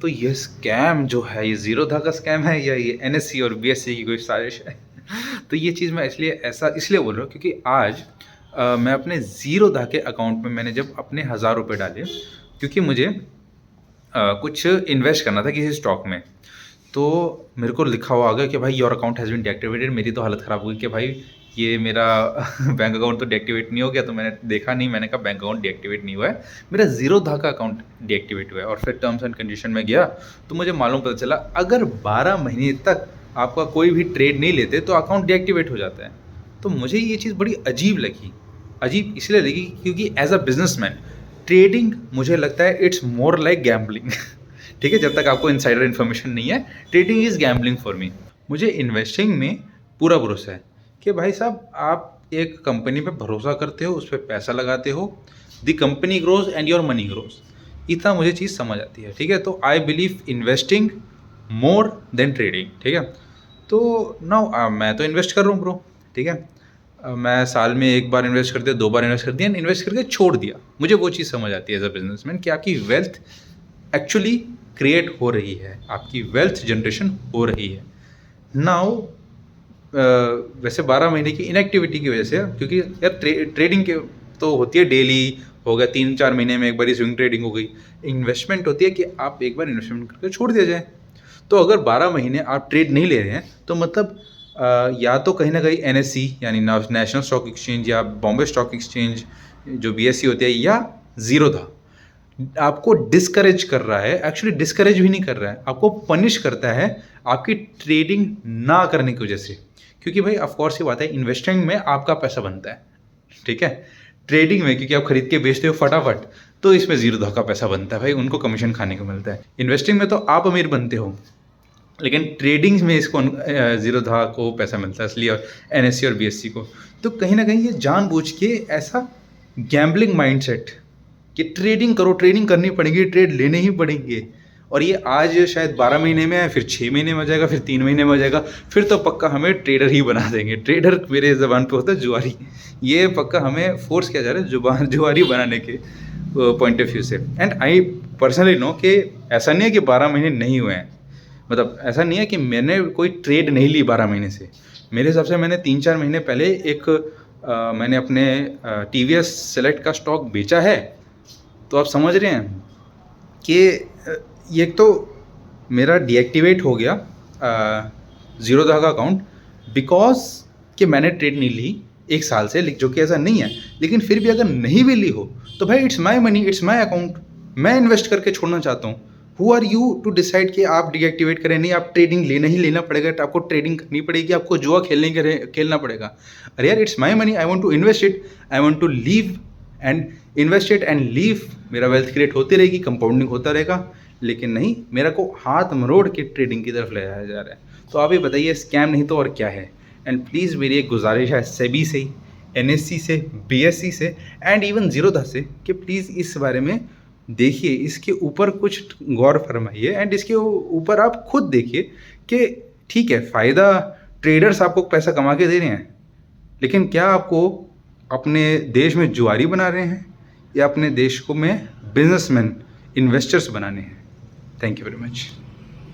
तो ये स्कैम जो है, ये ज़ीरोधा का स्कैम है या ये एनएससी और बीएससी की कोई साजिश है? तो ये चीज़ मैं इसलिए बोल रहा हूँ क्योंकि आज मैं अपने ज़ीरोधा के अकाउंट में मैंने जब अपने 1000 रुपये डाले, क्योंकि मुझे कुछ इन्वेस्ट करना था किसी स्टॉक में, तो मेरे को लिखा हुआ आ गया कि भाई your account has been deactivated. मेरी तो हालत ख़राब हो गई कि भाई ये मेरा बैंक अकाउंट तो डीएक्टिवेट नहीं हो गया। तो मैंने देखा नहीं, मैंने कहा बैंक अकाउंट डीएक्टिवेट नहीं हुआ है, मेरा ज़ीरोधा का अकाउंट डीएक्टिवेट हुआ है। और फिर टर्म्स एंड कंडीशन में गया तो मुझे मालूम पता चला अगर 12 महीने तक आपका कोई भी ट्रेड नहीं लेते तो अकाउंट डीएक्टिवेट हो जाता है। तो मुझे ये चीज़ बड़ी अजीब लगी। अजीब इसलिए लगी क्योंकि एज अ बिजनेसमैन ट्रेडिंग मुझे लगता है इट्स मोर लाइक गैम्बलिंग। ठीक है, जब तक आपको इनसाइडर इन्फॉर्मेशन नहीं है, trading is gambling for me. मुझे इन्वेस्टिंग में पूरा भरोसा है कि भाई साहब आप एक कंपनी पे भरोसा करते हो, उस पर पैसा लगाते हो, the company grows and your money grows. इतना मुझे चीज़ समझ आती है। ठीक है, तो I believe investing more than trading. ठीक है, तो नाउ मैं तो इन्वेस्ट कर रहा हूँ ब्रो। ठीक है, मैं साल में 1 बार इन्वेस्ट कर दिया, 2 बार इन्वेस्ट कर दिया, इन्वेस्ट करके छोड़ दिया। मुझे वो चीज़ समझ आती है एज अ बिजनेसमैन कि आपकी वेल्थ एक्चुअली क्रिएट हो रही है, आपकी वेल्थ जनरेशन हो रही है। नाउ वैसे 12 महीने की इनएक्टिविटी की वजह से, क्योंकि यार ट्रेडिंग के तो होती है डेली, हो गया 3-4 महीने में एक बार स्विंग ट्रेडिंग हो गई। इन्वेस्टमेंट होती है कि आप एक बार इन्वेस्टमेंट करके छोड़ दिया जाए। तो अगर 12 महीने आप ट्रेड नहीं ले रहे हैं तो मतलब या तो कहीं ना कहीं एनएससी यानी नेशनल स्टॉक एक्सचेंज या बॉम्बे स्टॉक एक्सचेंज जो बीएससी होती है, या ज़ीरोधा आपको डिस्करेज कर रहा है। एक्चुअली डिस्करेज भी नहीं कर रहा है, आपको पनिश करता है आपकी ट्रेडिंग ना करने की वजह से। क्योंकि भाई ऑफ कोर्स ये बात है, इन्वेस्टिंग में आपका पैसा बनता है। ठीक है, ट्रेडिंग में क्योंकि आप खरीद के बेचते हो फटाफट, तो इसमें ज़ीरोधा का पैसा बनता है भाई, उनको कमीशन खाने को मिलता है। इन्वेस्टिंग में तो आप अमीर बनते हो, लेकिन ट्रेडिंग में इसको ज़ीरोधा को पैसा मिलता है, इसलिए एनएससी और बीएससी को। तो कहीं ना कहीं ये जानबूझ के ऐसा गैम्बलिंग माइंडसेट कि ट्रेडिंग करो, ट्रेडिंग करनी पड़ेगी, ट्रेड लेने ही पड़ेंगे। और ये आज शायद 12 महीने में है, फिर 6 महीने में हो जाएगा, फिर 3 महीने में हो जाएगा, फिर तो पक्का हमें ट्रेडर ही बना देंगे। ट्रेडर मेरे ज़बान पे होता है जुआरी। ये पक्का हमें फोर्स किया जा रहा है जुआरी बनाने के पॉइंट ऑफ व्यू से। एंड आई पर्सनली नो कि ऐसा नहीं है कि 12 महीने नहीं हुए हैं, मतलब ऐसा नहीं है कि मैंने कोई ट्रेड नहीं ली 12 महीने से। मेरे हिसाब से मैंने 3-4 महीने पहले मैंने अपने टीवीएस सेलेक्ट का स्टॉक बेचा है। तो आप समझ रहे हैं कि ये तो मेरा डीएक्टिवेट हो गया ज़ीरोधा का अकाउंट, बिकॉज कि मैंने ट्रेड नहीं ली 1 साल से, जो कि ऐसा नहीं है। लेकिन फिर भी अगर नहीं भी ली हो तो भाई it's my money, it's my account, मैं इन्वेस्ट करके छोड़ना चाहता हूँ। Who are you to decide कि आप डीएक्टिवेट करें? नहीं, आप ट्रेडिंग लेना ही लेना पड़ेगा, तो आपको ट्रेडिंग करनी पड़ेगी, आपको जुआ खेलना पड़ेगा। अरे यार, it's my money, I want to invest it, I want to leave and invest it and leave. मेरा वेल्थ क्रिएट होती रहेगी, कंपाउंडिंग होता रहेगा। लेकिन नहीं, मेरा को हाथ मरोड़ के ट्रेडिंग की तरफ ले जाया जा रहा है। तो आप ये बताइए, स्कैम नहीं तो और क्या है? एंड प्लीज़ मेरी एक गुजारिश है सेबी से, एनएससी से, बीएससी से एंड इवन ज़ीरोधा से कि प्लीज़ इस बारे में देखिए, इसके ऊपर कुछ गौर फरमाइए एंड इसके ऊपर आप खुद देखिए कि ठीक है, फ़ायदा ट्रेडर्स आपको पैसा कमा के दे रहे हैं, लेकिन क्या आपको अपने देश में जुआरी बना रहे हैं या अपने देश को में बिजनेसमैन इन्वेस्टर्स बनाने हैं? Thank you very much.